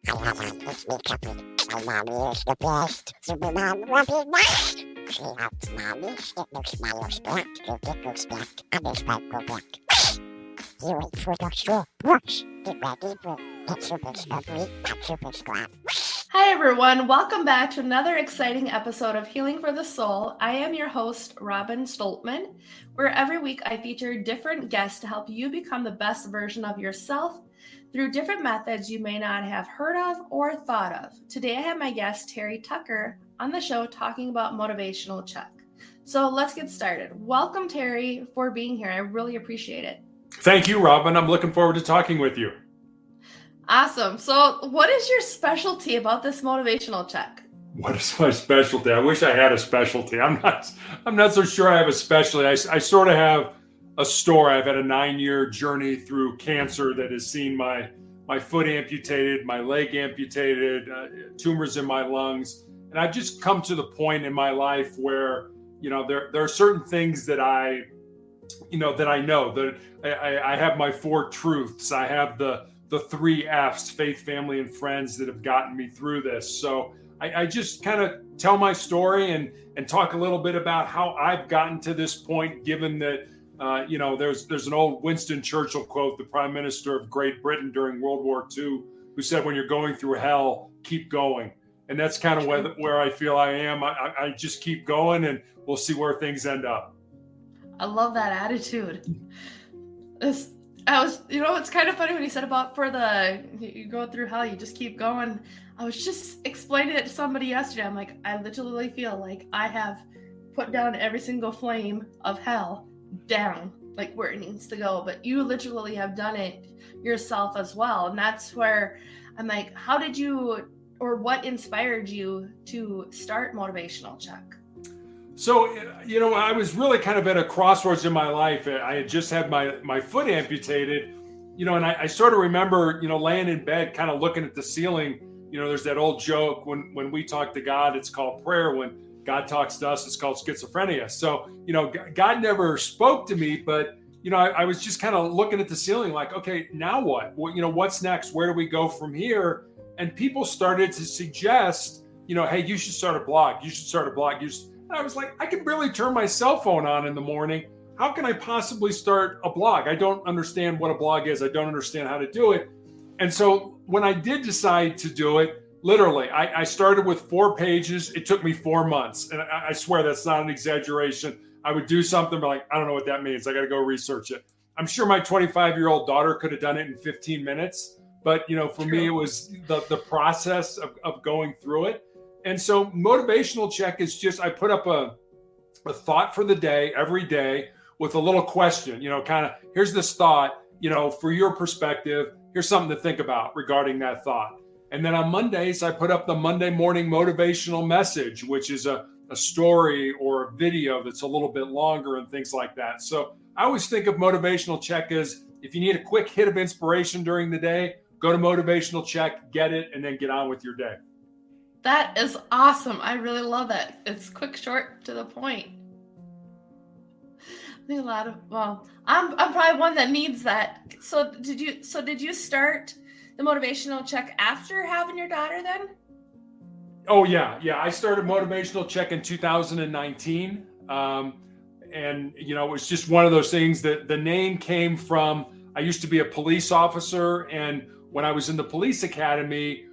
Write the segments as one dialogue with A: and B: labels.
A: Hi, it's me, Captain. My mommy is the best. Superman will be next. She helps mommy. It looks my back. Your dick goes back. And this might go back. You wait for the straw. Brush. Get ready for it. Super ugly. Not super squat.
B: Hi, everyone. Welcome back to another exciting episode of Healing for the Soul. I am your host, Robin Stoltman, where every week I feature different guests to help you become the best version of yourself through different methods you may not have heard of or thought of. Today I have my guest, Terry Tucker, on the show talking about Motivational Check. So let's get started. Welcome, Terry, for being here. I really appreciate it.
C: Thank you, Robin. I'm looking forward to talking with you.
B: Awesome. So what is your specialty about this Motivational Check?
C: What is my specialty? I wish I had a specialty. I'm not so sure I have a specialty. I sort of have a story. I've had a 9-year journey through cancer that has seen my foot amputated, my leg amputated, tumors in my lungs. And I've just come to the point in my life where, there are certain things that I know that I have my 4 truths. I have the 3 F's, faith, family, and friends, that have gotten me through this. So I just kind of tell my story and talk a little bit about how I've gotten to this point, given that, there's an old Winston Churchill quote, the Prime Minister of Great Britain during World War II, who said, when you're going through hell, keep going. And that's kind of where I feel I am. I just keep going, and we'll see where things end up.
B: I love that attitude. It's kind of funny when you said about you go through hell, you just keep going. I was just explaining it to somebody yesterday. I'm like, I literally feel like I have put down every single flame of hell down, like where it needs to go. But you literally have done it yourself as well. And that's where I'm like, how did you, or what inspired you to start Motivational Check?
C: So, I was really kind of at a crossroads in my life. I had just had my foot amputated, and I sort of remember, laying in bed, kind of looking at the ceiling. There's that old joke, when we talk to God, it's called prayer. When God talks to us, it's called schizophrenia. So, God never spoke to me, but, I was just kind of looking at the ceiling like, okay, now what? What's next? Where do we go from here? And people started to suggest, hey, you should start a blog. You should start a blog. And I was like, I can barely turn my cell phone on in the morning. How can I possibly start a blog? I don't understand what a blog is. I don't understand how to do it. And so when I did decide to do it, literally, I started with 4 pages. It took me 4 months. And I swear that's not an exaggeration. I would do something, but I don't know what that means. I got to go research it. I'm sure my 25-year-old daughter could have done it in 15 minutes. But, for me, it was the process of going through it. And so Motivational Check is just, I put up a thought for the day, every day, with a little question, kind of, here's this thought, for your perspective, here's something to think about regarding that thought. And then on Mondays, I put up the Monday morning motivational message, which is a story or a video that's a little bit longer and things like that. So I always think of Motivational Check as, if you need a quick hit of inspiration during the day, go to Motivational Check, get it, and then get on with your day.
B: That is awesome. I really love that. It's quick, short, to the point. I think I'm probably one that needs that. So did you start the Motivational Check after having your daughter then?
C: Oh yeah. I started Motivational Check in 2019. And it was just one of those things that the name came from. I used to be a police officer, and when I was in the police academy,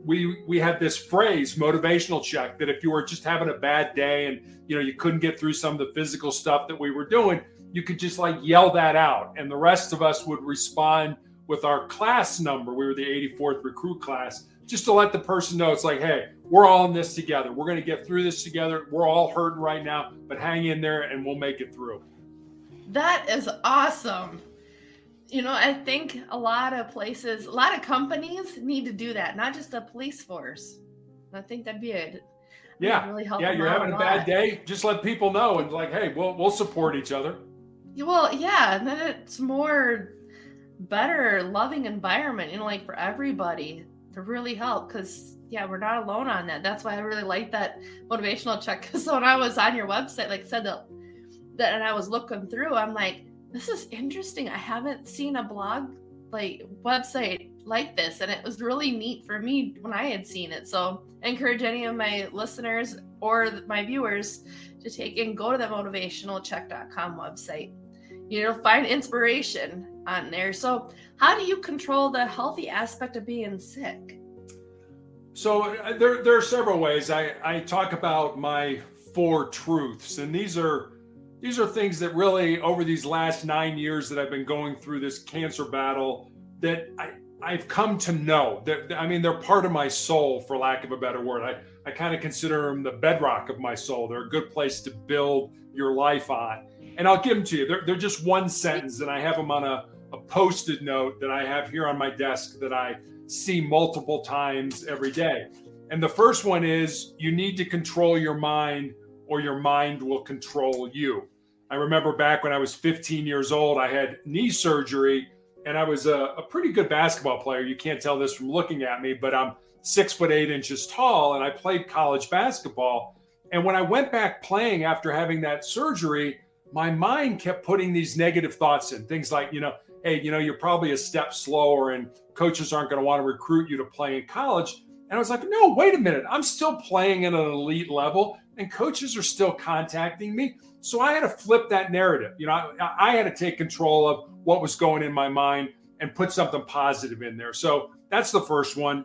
C: we had this phrase, Motivational Check, that if you were just having a bad day and you couldn't get through some of the physical stuff that we were doing, you could just yell that out, and the rest of us would respond with our class number. We were the 84th recruit class, just to let the person know it's like, hey, we're all in this together. We're going to get through this together. We're all hurting right now, but hang in there and we'll make it through.
B: That is awesome. I think a lot of companies need to do that, not just the police force. I think that'd be it.
C: Yeah.
B: Really help.
C: Yeah. You're having a bad day. Just let people know and hey, we'll support each other.
B: Well, yeah. And then it's more better, loving environment, for everybody to really help. Cause we're not alone on that. That's why I really like that Motivational Check. Cause when I was on your website, said that and I was looking through, I'm like, this is interesting. I haven't seen a blog website like this, and it was really neat for me when I had seen it. So I encourage any of my listeners or my viewers to take and go to the motivationalcheck.com website. Find inspiration on there. So how do you control the healthy aspect of being sick?
C: So there are several ways. I talk about my 4 truths, and these are things that really, over these last 9 years that I've been going through this cancer battle, that I've come to know. They're part of my soul, for lack of a better word. I kind of consider them the bedrock of my soul. They're a good place to build your life on. And I'll give them to you. They're just one sentence, and I have them on a Post-it note that I have here on my desk that I see multiple times every day. And the first one is, you need to control your mind, or your mind will control you. I remember back when I was 15 years old, I had knee surgery, and I was a pretty good basketball player. You can't tell this from looking at me, but I'm 6'8" tall, and I played college basketball. And when I went back playing after having that surgery, my mind kept putting these negative thoughts in. Things like, hey, you're probably a step slower, and coaches aren't going to want to recruit you to play in college. And I was like, no, wait a minute. I'm still playing at an elite level, and coaches are still contacting me. So I had to flip that narrative. I had to take control of what was going in my mind and put something positive in there. So that's the first one.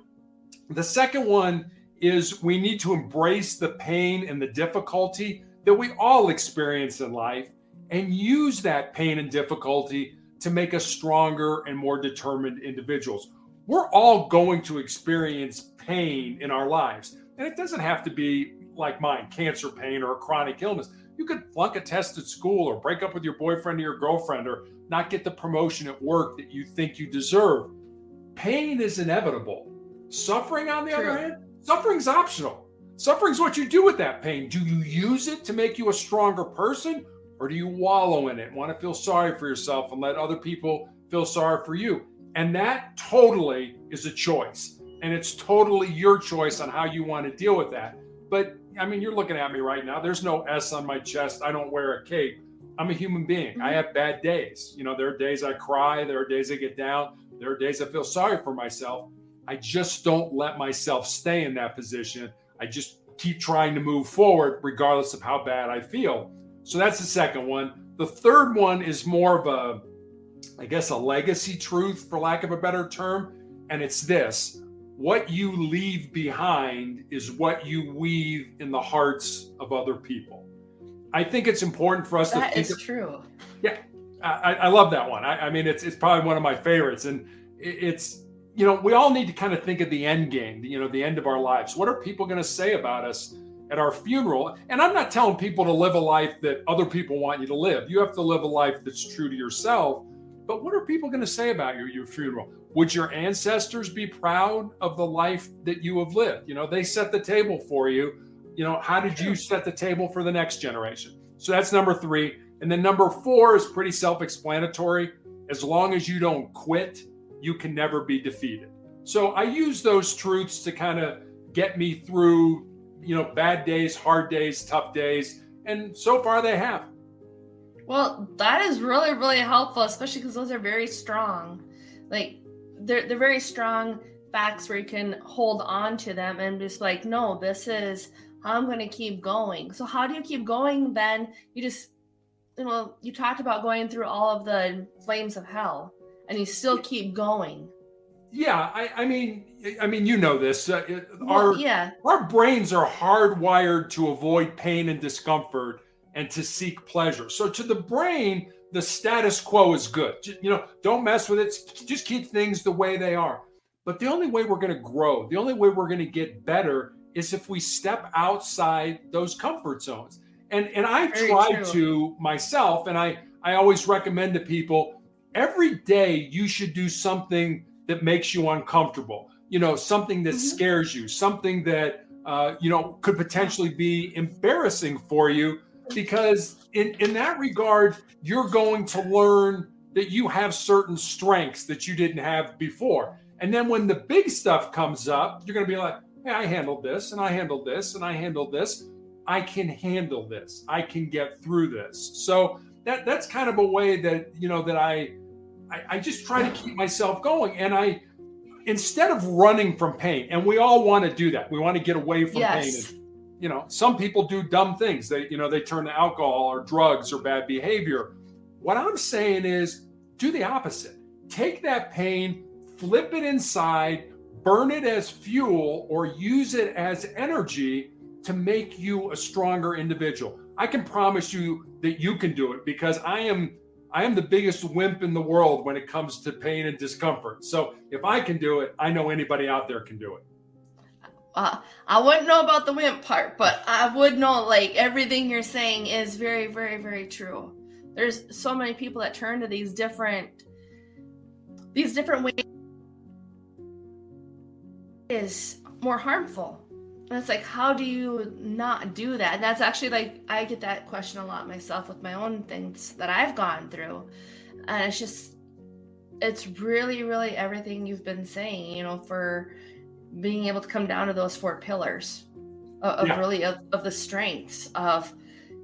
C: The second one is, we need to embrace the pain and the difficulty that we all experience in life, and use that pain and difficulty to make us stronger and more determined individuals. We're all going to experience pain in our lives. And it doesn't have to be like mine, cancer pain or a chronic illness. You could flunk a test at school, or break up with your boyfriend or your girlfriend, or not get the promotion at work that you think you deserve. Pain is inevitable. Suffering, on the other hand, suffering's optional. Suffering's what you do with that pain. Do you use it to make you a stronger person, or do you wallow in it, want to feel sorry for yourself and let other people feel sorry for you? And that totally is a choice. And it's totally your choice on how you want to deal with that. But you're looking at me right now. There's no S on my chest. I don't wear a cape. I'm a human being.
B: Mm-hmm.
C: I have bad days. There are days I cry. There are days I get down. There are days I feel sorry for myself. I just don't let myself stay in that position. I just keep trying to move forward regardless of how bad I feel. So that's the second one. The third one is more of a legacy truth, for lack of a better term. And it's this: what you leave behind is what you weave in the hearts of other people. I think it's important for us to think.
B: That is true.
C: Yeah, I love that one. It's probably one of my favorites. And it's, we all need to kind of think of the end game, the end of our lives. What are people going to say about us at our funeral? And I'm not telling people to live a life that other people want you to live. You have to live a life that's true to yourself. But what are people going to say about your funeral? Would your ancestors be proud of the life that you have lived? They set the table for you. How did you set the table for the next generation? So that's number 3. And then number 4 is pretty self-explanatory. As long as you don't quit, you can never be defeated. So I use those truths to kind of get me through, bad days, hard days, tough days. And so far they have.
B: Well, that is really, really helpful, especially because those are very strong. Like, they're very strong facts where you can hold on to them and just like, no, this is how I'm going to keep going. So how do you keep going then? You just, you talked about going through all of the flames of hell, and you still keep going.
C: Yeah, I mean, this. Our brains are hardwired to avoid pain and discomfort and to seek pleasure. So to the brain, the status quo is good. Don't mess with it. Just keep things the way they are. But the only way we're going to grow, the only way we're going to get better is if we step outside those comfort zones. And I try to myself, and I always recommend to people, every day you should do something that makes you uncomfortable. Something that scares you, something that, could potentially be embarrassing for you. Because in that regard, you're going to learn that you have certain strengths that you didn't have before. And then when the big stuff comes up, you're going to be like, hey, I handled this, and I handled this, and I handled this. I can handle this. I can get through this. So that's kind of a way that, that I just try to keep myself going. And instead of running from pain, and we all want to do that. We want to get away from pain.
B: Yes.
C: And, some people do dumb things. They turn to alcohol or drugs or bad behavior. What I'm saying is do the opposite. Take that pain, flip it inside, burn it as fuel, or use it as energy to make you a stronger individual. I can promise you that you can do it, because I am the biggest wimp in the world when it comes to pain and discomfort. So if I can do it, I know anybody out there can do it.
B: I wouldn't know about the wimp part, but I would know, like, everything you're saying is very, very, very true. There's so many people that turn to these different ways is more harmful. And it's like, how do you not do that? And that's actually, like, I get that question a lot myself with my own things that I've gone through. And it's really, really everything you've been saying, for being able to come down to those 4 pillars of the strengths of,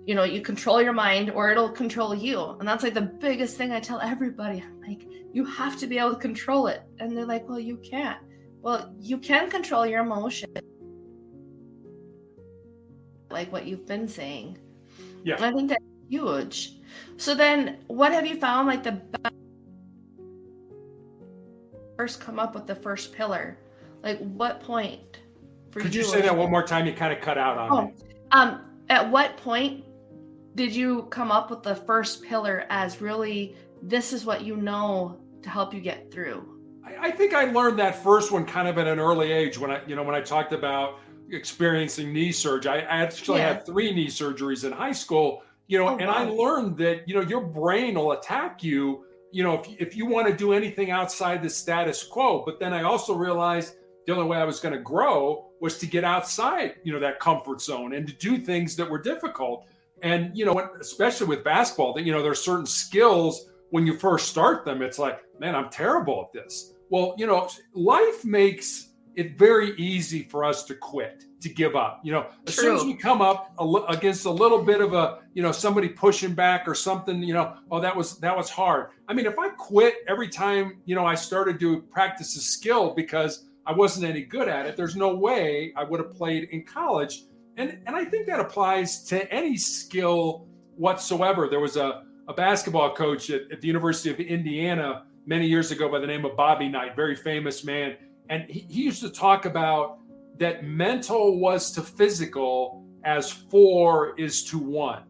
B: you control your mind or it'll control you. And that's like the biggest thing I tell everybody. I'm like, you have to be able to control it. And they're like, well, you can't. Well, you can control your emotions, like what you've been saying.
C: Yeah.
B: And I think that's huge. So then what have you found, like, the best first come up with the first pillar? Like, what point for you?
C: Could you say that one more time? You kind of cut out on me.
B: At what point did you come up with the first pillar as really, this is what to help you get through?
C: I think I learned that first one kind of at an early age when I talked about experiencing knee surgery. I actually had 3 knee surgeries in high school, I learned that, your brain will attack you, if you want to do anything outside the status quo. But then I also realized the only way I was going to grow was to get outside, that comfort zone and to do things that were difficult. And, especially with basketball, there are certain skills when you first start them. It's like, man, I'm terrible at this. Well, life makes it very easy for us to quit, to give up. As soon as we come up against a little bit of a, somebody pushing back or something, oh, that was hard. I mean, if I quit every time, I started to practice a skill because I wasn't any good at it, there's no way I would have played in college. And I think that applies to any skill whatsoever. There was a basketball coach at the University of Indiana many years ago by the name of Bobby Knight, very famous man. And he used to talk about that mental was to physical as 4 is to 1.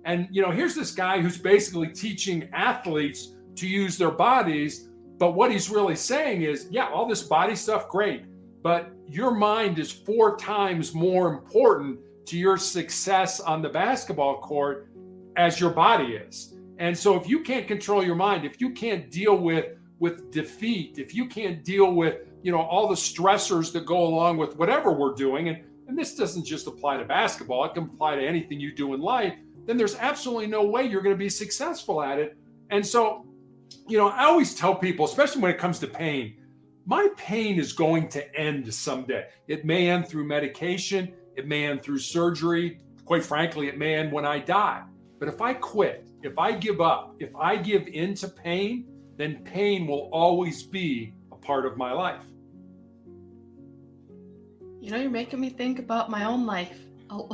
C: And, here's this guy who's basically teaching athletes to use their bodies. But what he's really saying is, all this body stuff, great. But your mind is 4 times more important to your success on the basketball court as your body is. And so if you can't control your mind, if you can't deal with defeat, if you can't deal with, all the stressors that go along with whatever we're doing, and this doesn't just apply to basketball, it can apply to anything you do in life, then there's absolutely no way you're going to be successful at it. And so, I always tell people, especially when it comes to pain, my pain is going to end someday. It may end through medication. It may end through surgery. Quite frankly, it may end when I die. But if I quit, if I give up, if I give in to pain, then pain will always be a part of my life.
B: You're making me think about my own life. With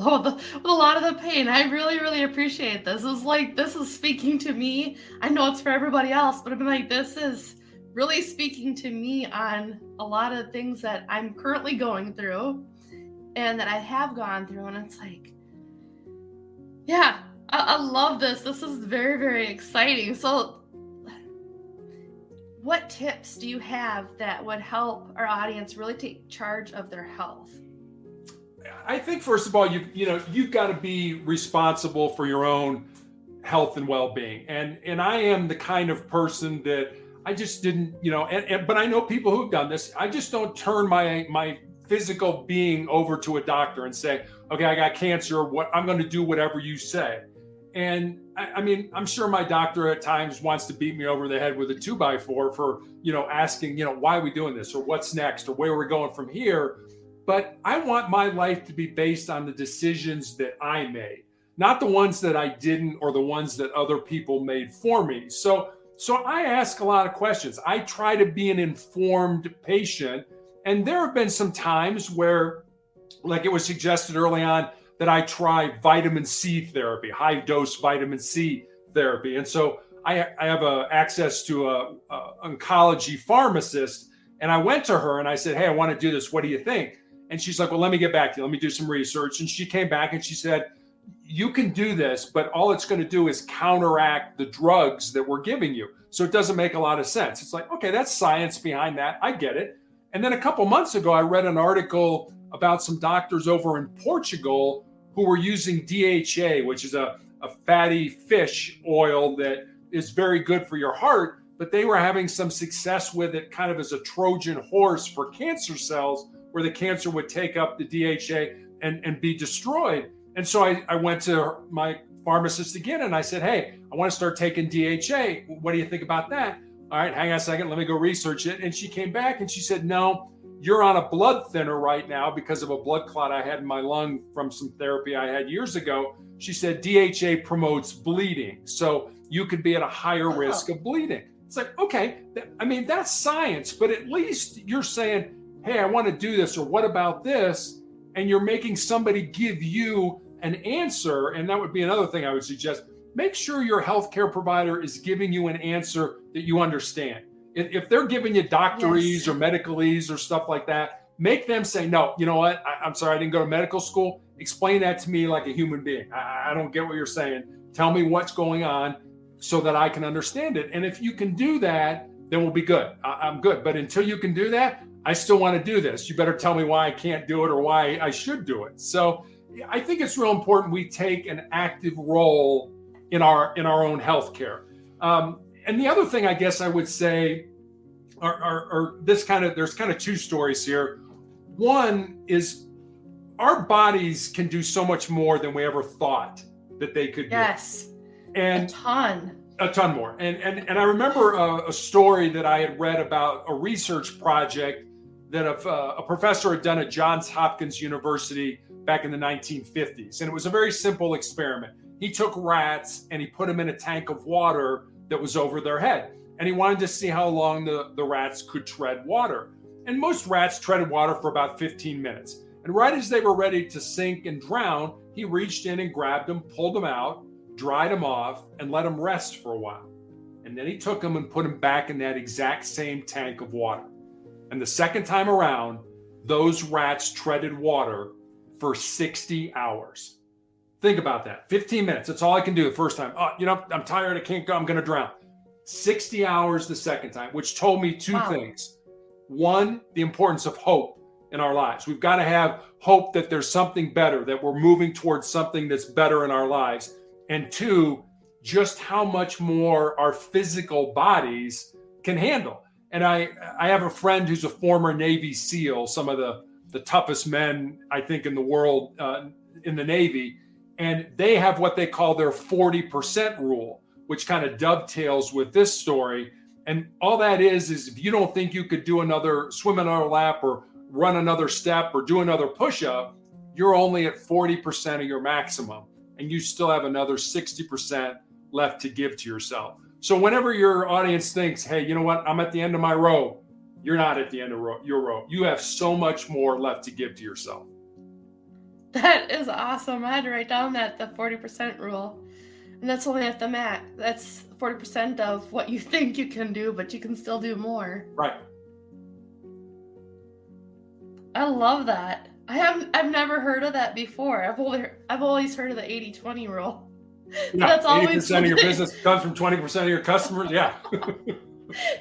B: a lot of the pain. I really, really appreciate this. This is speaking to me. I know it's for everybody else, but I'm like, this is really speaking to me on a lot of things that I'm currently going through and that I have gone through. And it's like, I love this. This is very, very exciting. So what tips do you have that would help our audience really take charge of their health?
C: I think, first of all, you've got to be responsible for your own health and well-being. And I am the kind of person that I just didn't, but I know people who've done this. I just don't turn my physical being over to a doctor and say, okay, I got cancer. I'm going to do whatever you say. And I mean, I'm sure my doctor at times wants to beat me over the head with a 2x4 for, asking, why are we doing this, or what's next, or where are we going from here? But I want my life to be based on the decisions that I made, not the ones that I didn't or the ones that other people made for me. So, So I ask a lot of questions. I try to be an informed patient. And there have been some times where, like it was suggested early on, that I try vitamin C therapy, high dose vitamin C therapy. And so I have access to a oncology pharmacist. And I went to her and I said, hey, I want to do this. What do you think? And she's like, well, let me get back to you. Let me do some research. And she came back and she said, you can do this, but all it's going to do is counteract the drugs that we're giving you. So it doesn't make a lot of sense. It's like, okay, that's science behind that. I get it. And then a couple months ago, I read an article about some doctors over in Portugal who were using DHA, which is a fatty fish oil that is very good for your heart, but they were having some success with it kind of as a Trojan horse for cancer cells, where the cancer would take up the DHA and be destroyed. And so I went to my pharmacist again and I said, hey, I want to start taking DHA. What do you think about that? All right, hang on a second. Let me go research it. And she came back and she said, no, you're on a blood thinner right now because of a blood clot I had in my lung from some therapy I had years ago. She said DHA promotes bleeding. So you could be at a higher risk of bleeding. It's like, okay, I mean, that's science, but at least you're saying, hey, I want to do this, or what about this? And you're making somebody give you an answer. And that would be another thing I would suggest. Make sure your healthcare provider is giving you an answer that you understand. If they're giving you doctorese or medicalese or stuff like that, make them say, no, you know what? I'm sorry, I didn't go to medical school. Explain that to me like a human being. I don't get what you're saying. Tell me what's going on so that I can understand it. And if you can do that, then we'll be good. I'm good. But until you can do that, I still want to do this. You better tell me why I can't do it or why I should do it. So I think it's real important we take an active role in our own healthcare. And the other thing I guess I would say are there's kind of two stories here. One is our bodies can do so much more than we ever thought that they could do.
B: Yes.
C: And
B: a
C: ton more. And I remember a story that I had read about a research project that a professor had done at Johns Hopkins University back in the 1950s. And it was a very simple experiment. He took rats and he put them in a tank of water that was over their head. And he wanted to see how long the rats could tread water. And most rats treaded water for about 15 minutes. And right as they were ready to sink and drown, he reached in and grabbed them, pulled them out, dried them off, and let them rest for a while. And then he took them and put them back in that exact same tank of water. And the second time around, those rats treaded water for 60 hours. Think about that. 15 minutes. That's all I can do the first time. Oh, I'm tired. I can't go. I'm going to drown. 60 hours the second time, which told me two things. One, the importance of hope in our lives. We've got to have hope that there's something better, that we're moving towards something that's better in our lives. And two, just how much more our physical bodies can handle. And I have a friend who's a former Navy SEAL, some of the toughest men, I think, in the world in the Navy. And they have what they call their 40% rule, which kind of dovetails with this story. And all that is if you don't think you could do swim another lap or run another step or do another push-up, you're only at 40% of your maximum. And you still have another 60% left to give to yourself. So whenever your audience thinks, hey, you know what, I'm at the end of my rope, you're not at the end of your rope. You have so much more left to give to yourself.
B: That is awesome. I had to write down the 40% rule. And that's only at the max. That's 40% of what you think you can do, but you can still do more.
C: Right.
B: I love that. I've never heard of that before. I've always heard of the 80-20 rule.
C: Yeah, that's 80% of your business comes from 20% of your customers. Yeah.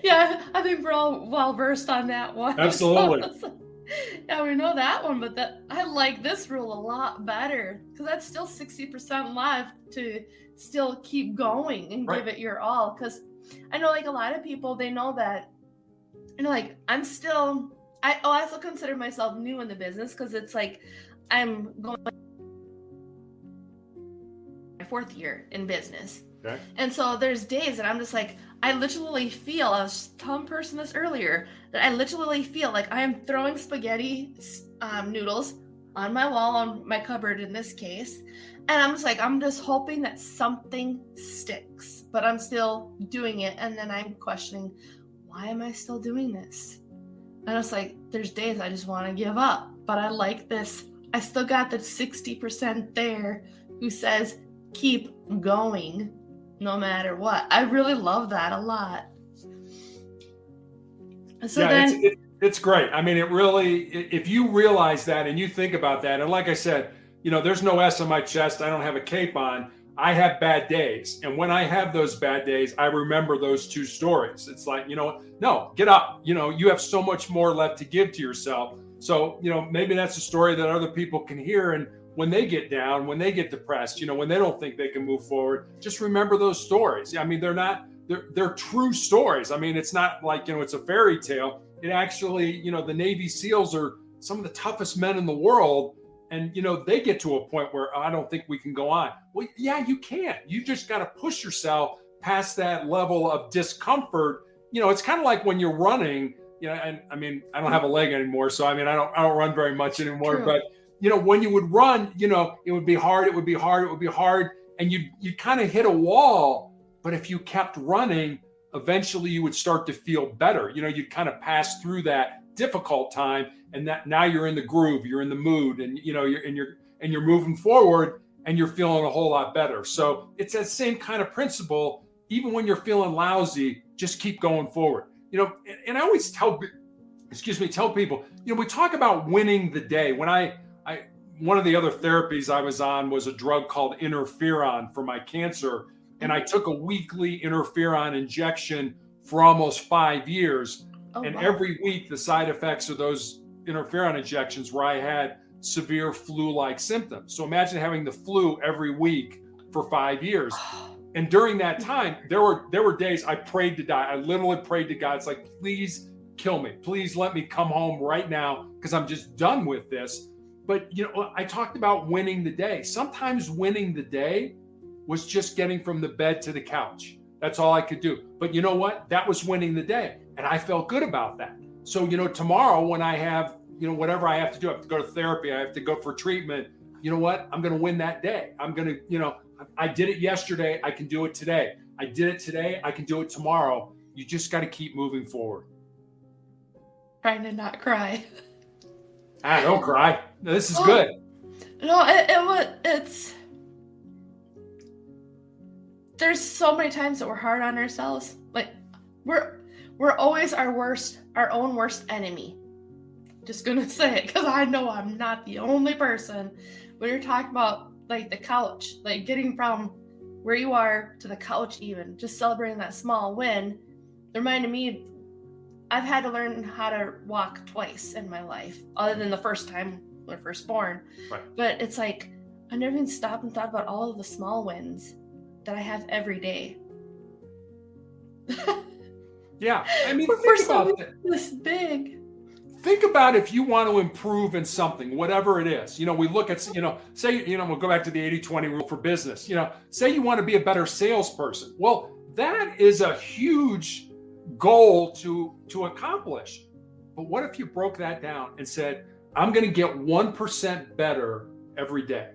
B: Yeah, I think we're all well versed on that one.
C: Absolutely.
B: So, yeah, we know that one, but I like this rule a lot better because that's still 60% left to still keep going and give it your all. Because I know a lot of people, they know that, I also consider myself new in the business because it's I'm going my 4th year in business. Okay. And so there's days that I'm just I literally feel, I was telling a person this earlier, that I literally feel like I am throwing spaghetti noodles on my wall, on my cupboard in this case. And I'm just hoping that something sticks, but I'm still doing it. And then I'm questioning, why am I still doing this? And it's like, there's days I just want to give up, but I like this. I still got the 60% there who says, keep going no matter what. I really love that a lot. So
C: yeah,
B: then
C: it's great. I mean, it really, if you realize that and you think about that, and like I said, there's no S on my chest. I don't have a cape on. I have bad days. And when I have those bad days, I remember those two stories. It's like, no, get up. You have so much more left to give to yourself. So, maybe that's a story that other people can hear. And when they get down, when they get depressed, when they don't think they can move forward, just remember those stories. I mean, they're true stories. I mean, it's not like, it's a fairy tale. It actually, the Navy SEALs are some of the toughest men in the world. And, they get to a point where I don't think we can go on. Well, yeah, you can. You just got to push yourself past that level of discomfort. It's kind of like when you're running, and I mean, I don't have a leg anymore. So, I mean, I don't run very much anymore. True. But, when you would run, it would be hard. It would be hard. And you'd kind of hit a wall. But if you kept running, eventually you would start to feel better. You'd kind of pass through that difficult time, and that now you're in the groove, you're in the mood, and you're moving forward, and you're feeling a whole lot better. So it's that same kind of principle. Even when you're feeling lousy, just keep going forward. And I always tell people, we talk about winning the day. When one of the other therapies I was on was a drug called interferon for my cancer. And I took a weekly interferon injection for almost 5 years. Oh, and wow. Every week, the side effects of those interferon injections where I had severe flu-like symptoms. So imagine having the flu every week for 5 years. And during that time, there were days I prayed to die. I literally prayed to God. It's like, please kill me. Please let me come home right now because I'm just done with this. But, I talked about winning the day. Sometimes winning the day was just getting from the bed to the couch. That's all I could do. But you know what? That was winning the day. And I felt good about that. So, tomorrow when I have, whatever I have to do, I have to go to therapy, I have to go for treatment. You know what? I'm going to win that day. I'm going to, I did it yesterday. I can do it today. I did it today. I can do it tomorrow. You just got to keep moving forward.
B: Trying to not cry.
C: Don't cry. No, this is good.
B: No, it's... There's so many times that we're hard on ourselves. Like we're always our own worst enemy. Just gonna say it because I know I'm not the only person. When you're talking about like the couch, like getting from where you are to the couch, even just celebrating that small win, reminded me I've had to learn how to walk twice in my life, other than the first time when I was first born. Right. But it's like I never even stopped and thought about all of the small wins that I have every day.
C: Yeah, I mean, think about
B: this big.
C: Think about if you want to improve in something, whatever it is. We look at, say, we'll go back to the 80-20 rule for business. Say you want to be a better salesperson. Well, that is a huge goal to accomplish. But what if you broke that down and said, I'm going to get 1% better every day?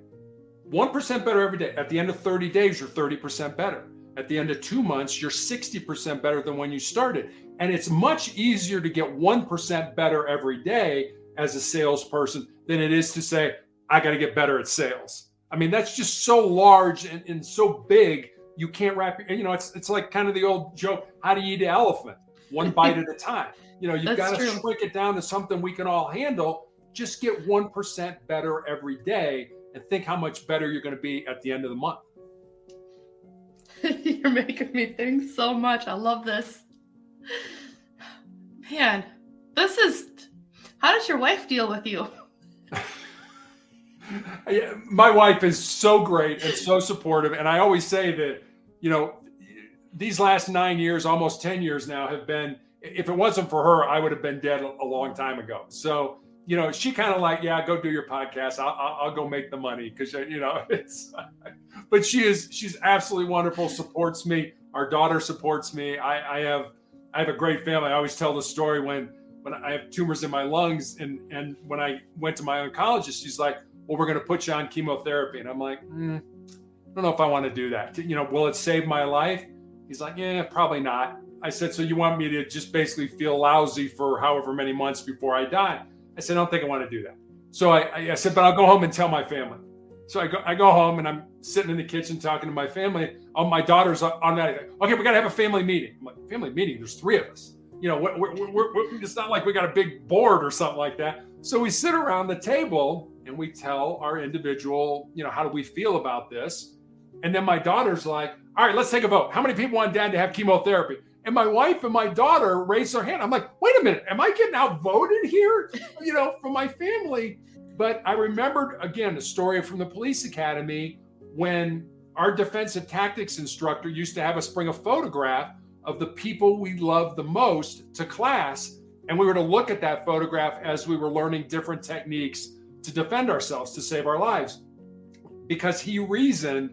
C: 1% better every day. At the end of 30 days, you're 30% better. At the end of 2 months, you're 60% better than when you started. And it's much easier to get 1% better every day as a salesperson than it is to say, I got to get better at sales. I mean, that's just so large and so big, you can't wrap your, it's like kind of the old joke, how do you eat an elephant? One bite at a time. You've got to shrink it down to something we can all handle. Just get 1% better every day and think how much better you're going to be at the end of the month.
B: You're making me think so much. I love this. Man, how does your wife deal with you?
C: My wife is so great and so supportive. And I always say that, these last 9 years, almost 10 years now have been, if it wasn't for her, I would have been dead a long time ago. So, she kind of like, yeah, go do your podcast. I'll go make the money because, it's, but she's absolutely wonderful, supports me. Our daughter supports me. I have a great family. I always tell the story when when I have tumors in my lungs. And when I went to my oncologist, she's like, well, we're going to put you on chemotherapy. And I'm like, I don't know if I want to do that. Will it save my life? He's like, yeah, probably not. I said, so you want me to just basically feel lousy for however many months before I die? I said, I don't think I want to do that. So I said, but I'll go home and tell my family. So I go home and I'm sitting in the kitchen talking to my family. My daughter's automatically, okay, we got to have a family meeting. I'm like, family meeting? There's 3 of us. It's not like we got a big board or something like that. So we sit around the table and we tell our individual, how do we feel about this? And then my daughter's like, all right, let's take a vote. How many people want dad to have chemotherapy? And my wife and my daughter raised their hand. I'm like, wait a minute, am I getting outvoted here? From my family. But I remembered, again, a story from the police academy when our defensive tactics instructor used to have us bring a photograph of the people we loved the most to class. And we were to look at that photograph as we were learning different techniques to defend ourselves, to save our lives. Because he reasoned,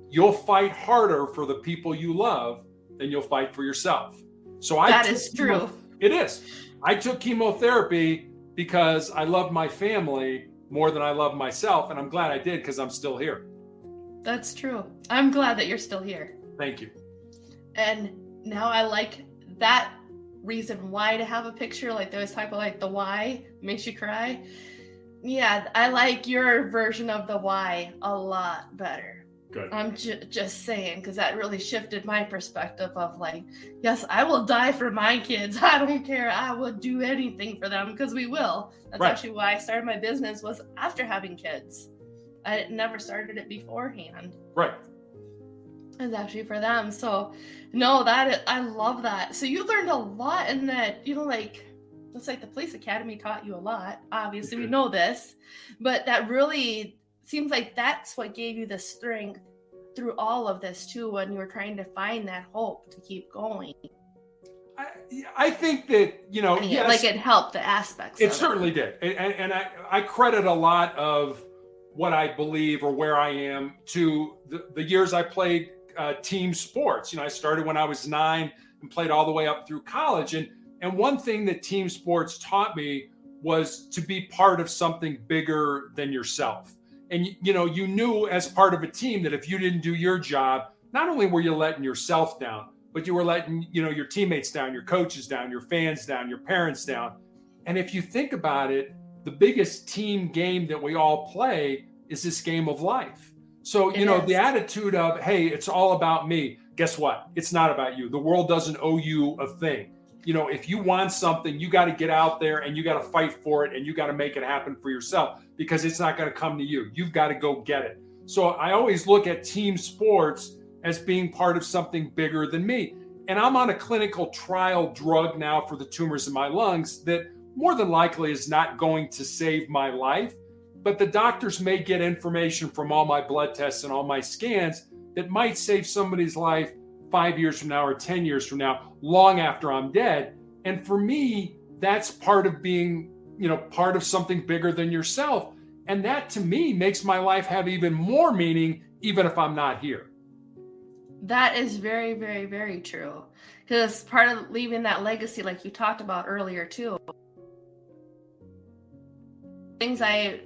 C: you'll fight harder for the people you love than you'll fight for yourself. So
B: that is true.
C: It is. I took chemotherapy because I loved my family more than I love myself. And I'm glad I did, because I'm still here.
B: That's true. I'm glad that you're still here.
C: Thank you.
B: And now I like that reason why to have a picture. Like they always talk about like the why makes you cry. Yeah, I like your version of the why a lot better.
C: Good.
B: I'm just saying, because that really shifted my perspective of like, yes, I will die for my kids. I don't care. I would do anything for them, because we will. That's
C: right.
B: Actually why I started my business, was after having kids. I never started it beforehand.
C: Right.
B: It's actually for them. So no, I love that. So you learned a lot in that, it's like the police academy taught you a lot. Obviously, we know this, but that really seems like that's what gave you the strength through all of this too, when you were trying to find that hope to keep going.
C: I think that,
B: yes, like it helped the aspects.
C: It certainly did. And I credit a lot of what I believe or where I am to the years I played team sports. I started when I was 9 and played all the way up through college. And one thing that team sports taught me was to be part of something bigger than yourself. And, you knew as part of a team that if you didn't do your job, not only were you letting yourself down, but you were letting, your teammates down, your coaches down, your fans down, your parents down. And if you think about it, the biggest team game that we all play is this game of life. So, the attitude of, hey, it's all about me. Guess what? It's not about you. The world doesn't owe you a thing. If you want something, you got to get out there and you got to fight for it, and you got to make it happen for yourself, because it's not going to come to you. You've got to go get it. So I always look at team sports as being part of something bigger than me. And I'm on a clinical trial drug now for the tumors in my lungs that more than likely is not going to save my life. But the doctors may get information from all my blood tests and all my scans that might save somebody's life 5 years from now or 10 years from now, long after I'm dead. And for me, that's part of being, part of something bigger than yourself. And that to me makes my life have even more meaning, even if I'm not here.
B: That is very, very, very true. Because part of leaving that legacy, like you talked about earlier too. Things I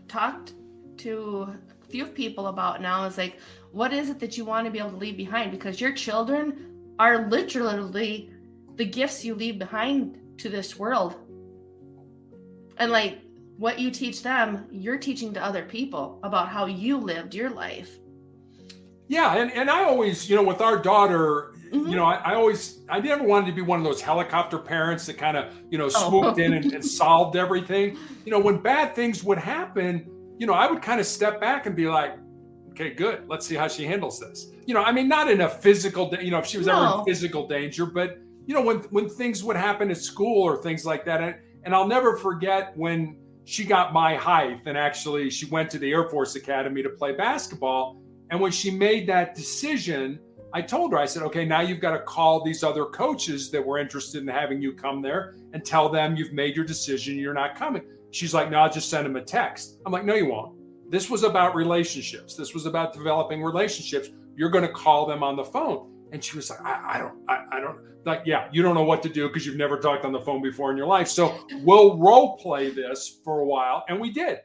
B: talked to a few people about now is like, what is it that you want to be able to leave behind? Because your children are literally the gifts you leave behind to this world. And like what you teach them, you're teaching to other people about how you lived your life.
C: Yeah. And I always, with our daughter, I never wanted to be one of those helicopter parents that kind of, swooped in and solved everything. When bad things would happen, I would kind of step back and be like, okay, good. Let's see how she handles this. Not in a physical, if she was ever in physical danger, but, when things would happen at school or things like that. And I'll never forget when she got my height and actually she went to the Air Force Academy to play basketball. And when she made that decision, I told her, I said, okay, now you've got to call these other coaches that were interested in having you come there and tell them you've made your decision, you're not coming. She's like, no, I'll just send them a text. I'm like, no, you won't. This was about relationships. This was about developing relationships. You're going to call them on the phone. And she was like, I don't like, yeah, you don't know what to do because you've never talked on the phone before in your life. So we'll role play this for a while. And we did.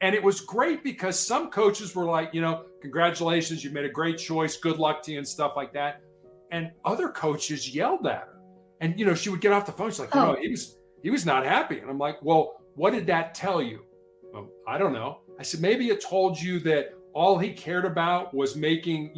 C: And it was great because some coaches were like, congratulations, you made a great choice. Good luck to you and stuff like that. And other coaches yelled at her. And, she would get off the phone. She's like, he was not happy. And I'm like, well, what did that tell you? Well, I don't know. I said, maybe it told you that all he cared about was making,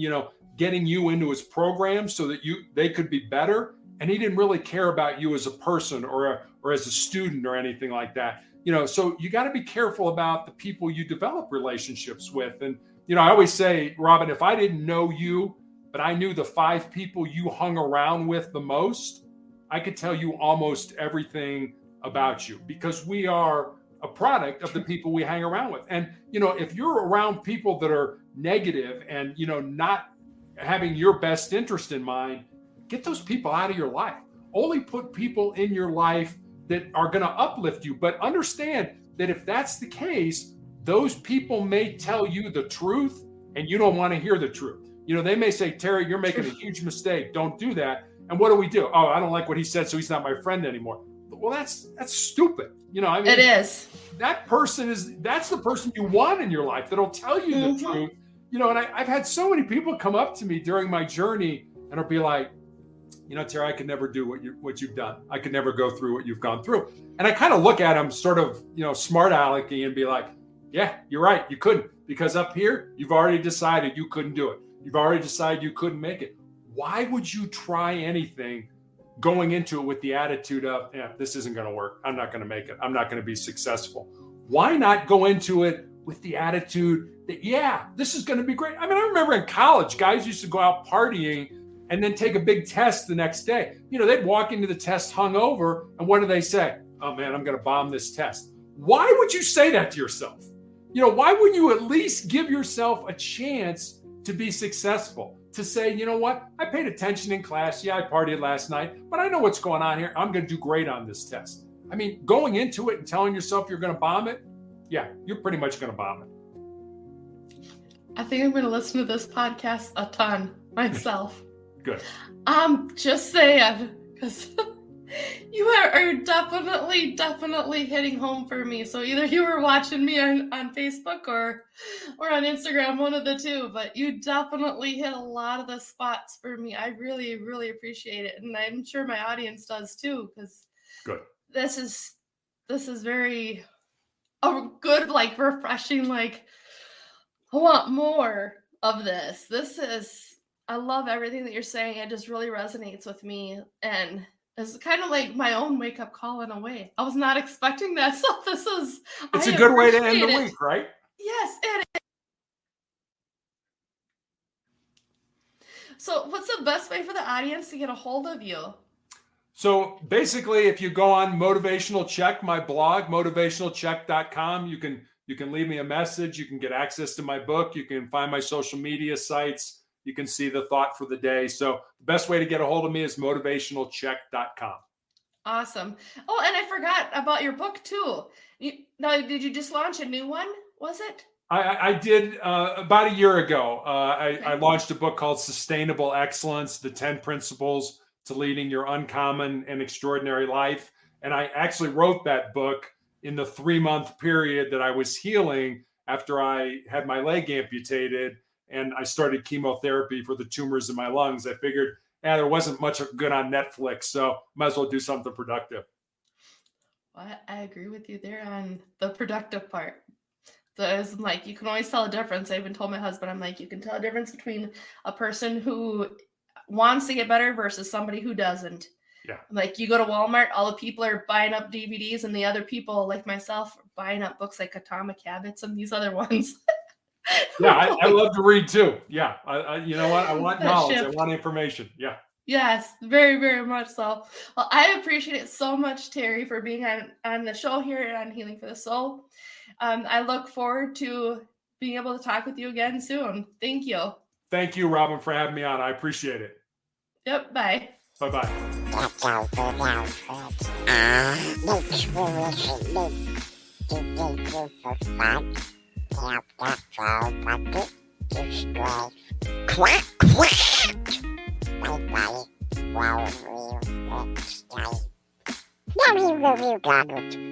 C: getting you into his program so that they could be better. And he didn't really care about you as a person or as a student or anything like that. So you got to be careful about the people you develop relationships with. And, I always say, Robin, if I didn't know you, but I knew the 5 people you hung around with the most, I could tell you almost everything about you because we are a product of the people we hang around with. And, if you're around people that are negative and, not having your best interest in mind, get those people out of your life. Only put people in your life that are going to uplift you. But understand that if that's the case, those people may tell you the truth and you don't want to hear the truth. They may say, Terry, you're making a huge mistake. Don't do that. And what do? Oh, I don't like what he said, so he's not my friend anymore. Well, that's stupid.
B: It is.
C: That's the person you want in your life that'll tell you the truth. And I've had so many people come up to me during my journey and will be like, Terry, I could never do what you've done. I could never go through what you've gone through. And I kind of look at them sort of, smart alecky and be like, yeah, you're right. You couldn't, because up here, you've already decided you couldn't do it. You've already decided you couldn't make it. Why would you try anything going into it with the attitude of, this isn't going to work. I'm not going to make it. I'm not going to be successful. Why not go into it with the attitude that, this is going to be great. I mean, I remember in college, guys used to go out partying and then take a big test the next day. They'd walk into the test hungover, and what do they say? Oh man, I'm going to bomb this test. Why would you say that to yourself? Why wouldn't you at least give yourself a chance to be successful? To say, you know what? I paid attention in class. Yeah, I partied last night, but I know what's going on here. I'm going to do great on this test. I mean, going into it and telling yourself you're going to bomb it, you're pretty much going to bomb it.
B: I think I'm going to listen to this podcast a ton myself.
C: Good.
B: Just saying, because you are definitely hitting home for me. So either you were watching me on Facebook or on Instagram, one of the two, but you definitely hit a lot of the spots for me. I really, really appreciate it. And I'm sure my audience does too, because
C: good.
B: This is very good, refreshing, I want more of this. I love everything that you're saying. It just really resonates with me. And it's kind of like my own wake-up call in a way. I was not expecting that. So
C: it's a good way to end the week, right?
B: Yes. So what's the best way for the audience to get a hold of you?
C: So basically, if you go on Motivational Check, my blog, motivationalcheck.com, you can leave me a message. You can get access to my book. You can find my social media sites. You can see the thought for the day. So the best way to get a hold of me is motivationalcheck.com. Awesome.
B: Oh, and I forgot about your book too. Did you just launch a new one? Was it?
C: I did about a year ago. I launched a book called Sustainable Excellence, the 10 Principles to Leading Your Uncommon and Extraordinary Life. And I actually wrote that book in the 3-month period that I was healing after I had my leg amputated and I started chemotherapy for the tumors in my lungs. I figured, there wasn't much good on Netflix, so might as well do something productive.
B: Well, I agree with you there on the productive part. So you can always tell a difference. I even told my husband, you can tell a difference between a person who wants to get better versus somebody who doesn't.
C: Yeah.
B: You go to Walmart, all the people are buying up DVDs, and the other people, like myself, are buying up books like Atomic Habits and these other ones.
C: Yeah, I love to read too. Yeah, you know what? I want knowledge. I want information. Yeah.
B: Yes, very, very much so. Well, I appreciate it so much, Terry, for being on the show here on Healing for the Soul. I look forward to being able to talk with you again soon. Thank you.
C: Thank you, Robin, for having me on. I appreciate it.
B: Yep. Bye.
C: Bye-bye.
A: Quack, quack. you got it.